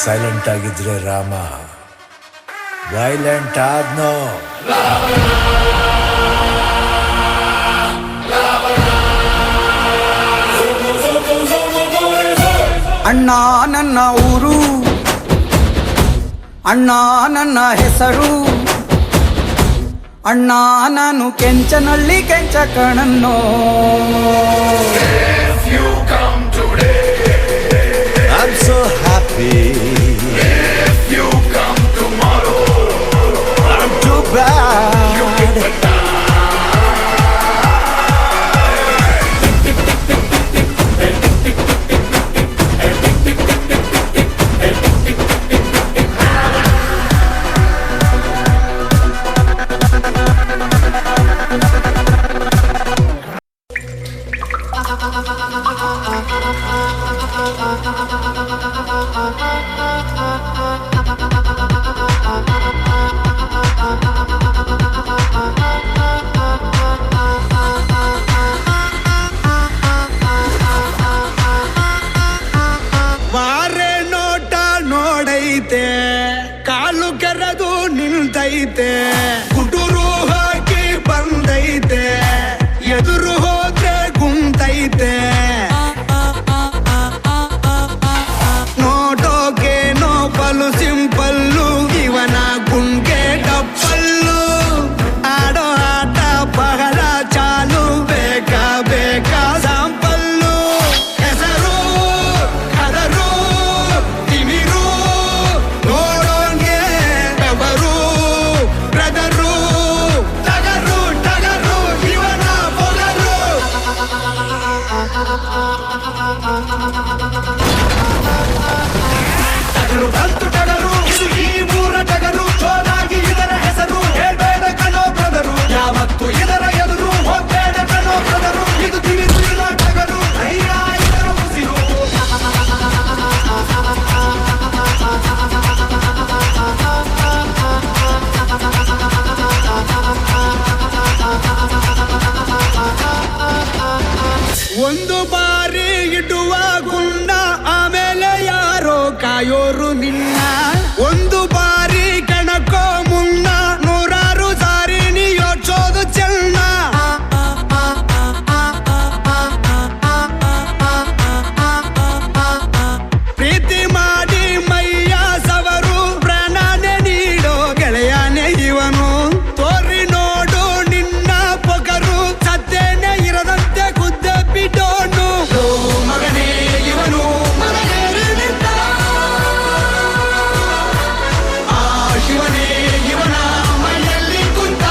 Silent ಆಗಿದ್ರೆ Rama violent ಆದ್ನೋ. ಅಣ್ಣ ನನ್ನ ಊರು, ಅಣ್ಣ ನನ್ನ ಹೆಸರು, ಅಣ್ಣ ನಾನು ಕೆಂಚನಳ್ಳಿ ಕೆಂಚ ಕಣನ್ನೋ. I'm so happy. If you come tomorrow, I'm too bad. you kick the tire. ವಾರೆ ನೋಟ ನೋಡೈತೆ, ಕಾಲು ಕೆರೆದು ನಿಲ್ತೈತೆ, ಕುಟುರು ಹಾಕಿ ಬಂದೈತೆ, ಎದುರು ಹೋದ್ರೆ ಗುಂತೈತೆ. ನೋಟೋಕೆ ನೋಪಲು ಸಿಂಪಲ್ಲು, ಇವನ ಗುಂಗೆ ಡಪ್ಪಲ್ಲು. ಆಡೋ ಆಟ ಬಹಳ ಚಾಲು, ಬೇಕಾ ಬೇಕಾ ಸಾಂಪಲ್ಲು. ಹೆಸರು ಕದರು ತಿಮಿರು, ನೋಡೋನ್ಗೆ ಬೆವರು ಬ್ರದರು. ಟಗರು ಟಗರು ಇವನ ಬೊಗರು. ಟಗರು ಬಂತು ಟಗರು, ಇದು ಈ ಮೂರ ಟಗರು. ಜೋರಾಗಿ ಇದರ ಹೆಸರು ಹೇಳ್ಬೇಡ ಕಣೋ ಬ್ರದರು. ಯಾವತ್ತು ಇದರ ಎದುರು ಹೋಗ್ಬೇಡ ಕಣೋ ಬ್ರದರು. ಇದು ತಿಳಿದಿಲ್ಲ ಟಗರು, ಧೈರ್ಯ ಇದರ ಉಸಿರು. ಒಂದು ಬಾರಿ ಇಡುವ ಗುಂಡ, ಆಮೇಲೆ ಯಾರೋ ಕಾಯೋರು ನಿನ್ನ. ಒಂದು ಬಾರಿ ಕಣಕೋ ಮುನ್ನ, ನೂರಾರು ಸಾರಿ ನೀ ಯೋಚೋದು ಚೆನ್ನ. ಪ್ರೀತಿ ಮಾಡಿ ಮೈಯ ಸವರು, ಪ್ರಾಣನೇ ನೀಡೋ ಗೆಳೆಯನೇ ಇವನು. ತೋರಿ ನೋಡು ನಿನ್ನ ಪೊಗರು, ಸತ್ತೇನೆ ಇರದಂತೆ ಗುದ್ದ ಬಿಡೋನು. ಮಗನೇ ಇವನು ಮಗನೇರಿ ನಿಂತ, ಆ ಶಿವನೇ ಇವನ ಮೈಯಲ್ಲಿ ಕುಂತ.